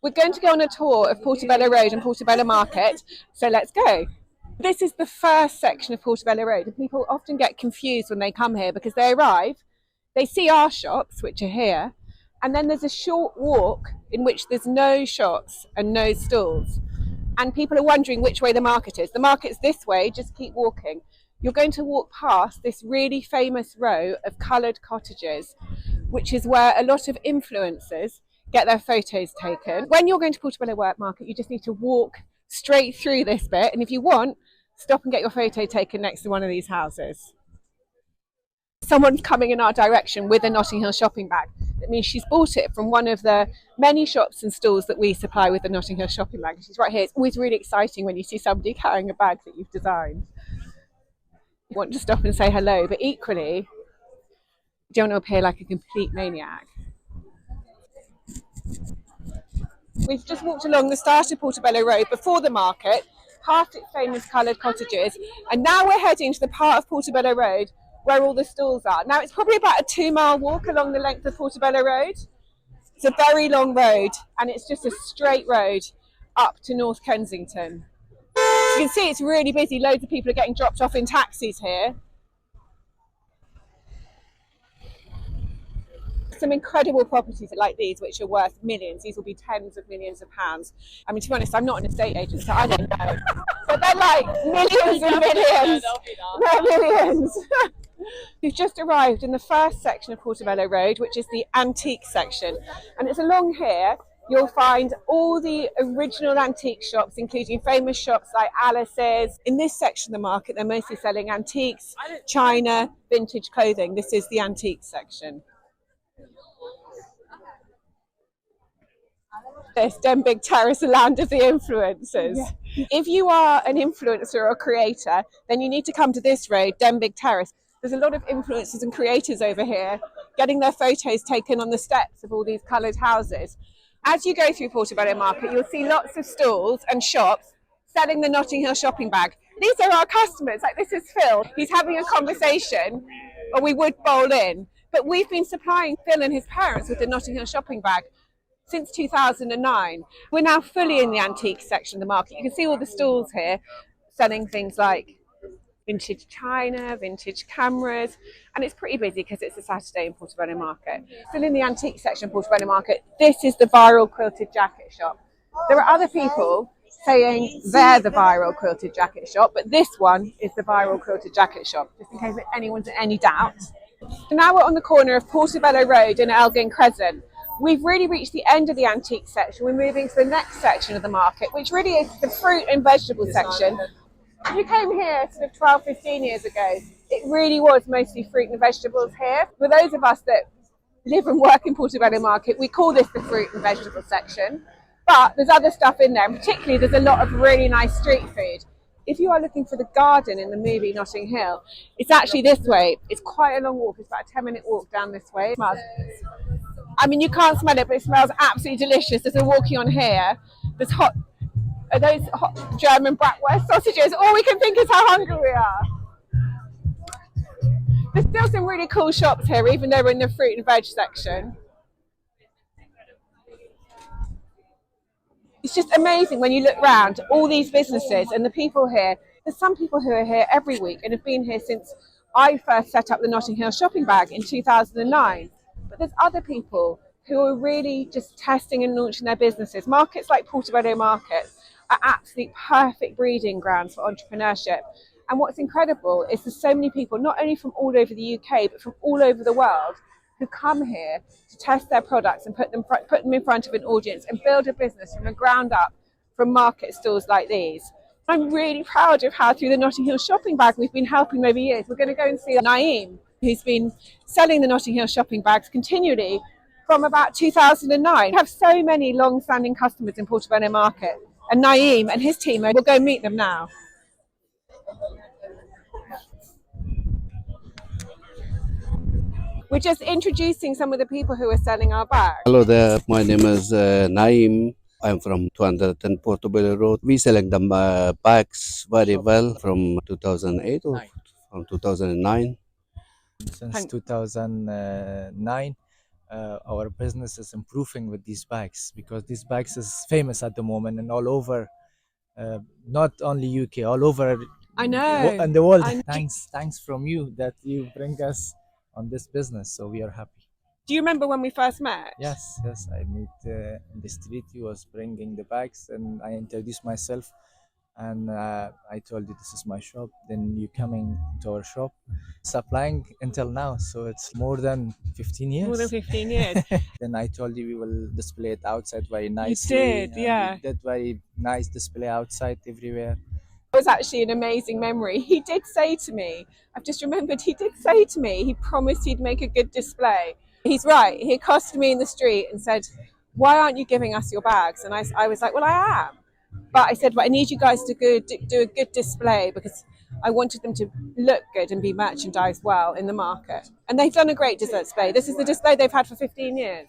We're going to go on a tour of Portobello Road and Portobello Market, so let's go. This is the first section of Portobello Road, and people often get confused when they come here because they arrive, they see our shops, which are here, and then there's a short walk in which there's no shops and no stalls. And people are wondering which way the market is. The market's this way, just keep walking. You're going to walk past this really famous row of coloured cottages, which is where a lot of influencers get their photos taken. When you're going to Portobello Market, you just need to walk straight through this bit, and if you want, stop and get your photo taken next to one of these houses. Someone's coming in our direction with a Notting Hill shopping bag. That means she's bought it from one of the many shops and stalls that we supply with the Notting Hill shopping bag. She's right here. It's always really exciting when you see somebody carrying a bag that you've designed. You want to stop and say hello, but equally, you don't want to appear like a complete maniac. We've just walked along the start of Portobello Road before the market, past its famous coloured cottages, and now we're heading to the part of Portobello Road where all the stalls are. Now it's probably about a 2-mile walk along the length of Portobello Road. It's a very long road, and it's just a straight road up to North Kensington. You can see it's really busy. Loads of people are getting dropped off in taxis here. Some incredible properties like these, which are worth millions. These will be tens of millions of pounds. I mean, to be honest, I'm not an estate agent, so I don't know. But they're like millions and millions. They're millions. We've just arrived in the first section of Portobello Road, which is the antique section. And it's along here you'll find all the original antique shops, including famous shops like Alice's. In this section of the market, they're mostly selling antiques, china, vintage clothing. This is the antique section. This Denbigh Terrace, the land of the influencers. Yeah. If you are an influencer or creator, then you need to come to this road, Denbigh Terrace. There's a lot of influencers and creators over here getting their photos taken on the steps of all these coloured houses. As you go through Portobello Market, you'll see lots of stalls and shops selling the Notting Hill shopping bag. These are our customers. Like, this is Phil. He's having a conversation, or we would bowl in. But we've been supplying Phil and his parents with the Notting Hill shopping bag since 2009. We're now fully in the antique section of the market. You can see all the stalls here selling things like vintage china, vintage cameras, and it's pretty busy because it's a Saturday in Portobello Market. Still in the antique section of Portobello Market, this is the viral quilted jacket shop. There are other people saying they're the viral quilted jacket shop, but this one is the viral quilted jacket shop, just in case anyone's in any doubt. So now we're on the corner of Portobello Road and Elgin Crescent. We've really reached the end of the antique section. We're moving to the next section of the market, which really is the fruit and vegetable section. If you came here sort of 12, 15 years ago, it really was mostly fruit and vegetables here. For those of us that live and work in Portobello Market, we call this the fruit and vegetable section. But there's other stuff in there, and particularly there's a lot of really nice street food. If you are looking for the garden in the movie Notting Hill, it's actually this way. It's quite a long walk. It's about a 10-minute walk down this way. I mean, you can't smell it, but it smells absolutely delicious. As we're walking on here, there's those hot German bratwurst sausages. All we can think is how hungry we are. There's still some really cool shops here, even though we're in the fruit and veg section. It's just amazing when you look around all these businesses and the people here. There's some people who are here every week and have been here since I first set up the Notting Hill shopping bag in 2009. But there's other people who are really just testing and launching their businesses. Markets like Portobello Market are absolute perfect breeding grounds for entrepreneurship. And what's incredible is there's so many people, not only from all over the UK, but from all over the world, who come here to test their products and put them in front of an audience and build a business from the ground up from market stalls like these. I'm really proud of how through the Notting Hill shopping bag we've been helping over years. We're going to go and see Naeem, who's been selling the Notting Hill shopping bags continually from about 2009. We have so many long-standing customers in Portobello Market, and Naeem and his team, we'll go meet them now. We're just introducing some of the people who are selling our bags. Hello there, my name is Naeem. I'm from 210 Portobello Road. We selling the bags very well from 2008 or from 2009. Since 2009, our business is improving with these bags, because these bags is famous at the moment and all over, not only UK, all over I know. in the world. I- Thanks from you that you bring us on this business, so we are happy. Do you remember when we first met? Yes, I meet in the street. He was bringing the bags, and I introduced myself, and I told you this is my shop. Then you coming to our shop, supplying until now, so it's more than 15 years. More than 15 years. Then I told you we will display it outside very You nicely. did, and yeah. we did very nice display outside everywhere. It was actually an amazing memory. He did say to me, I've just remembered, he did say to me, he promised he'd make a good display. He's right. He accosted me in the street and said, why aren't you giving us your bags? And I was like, well, I am. But I said, but I need you guys to do a good display, because I wanted them to look good and be merchandised well in the market. And they've done a great display. This is the display they've had for 15 years.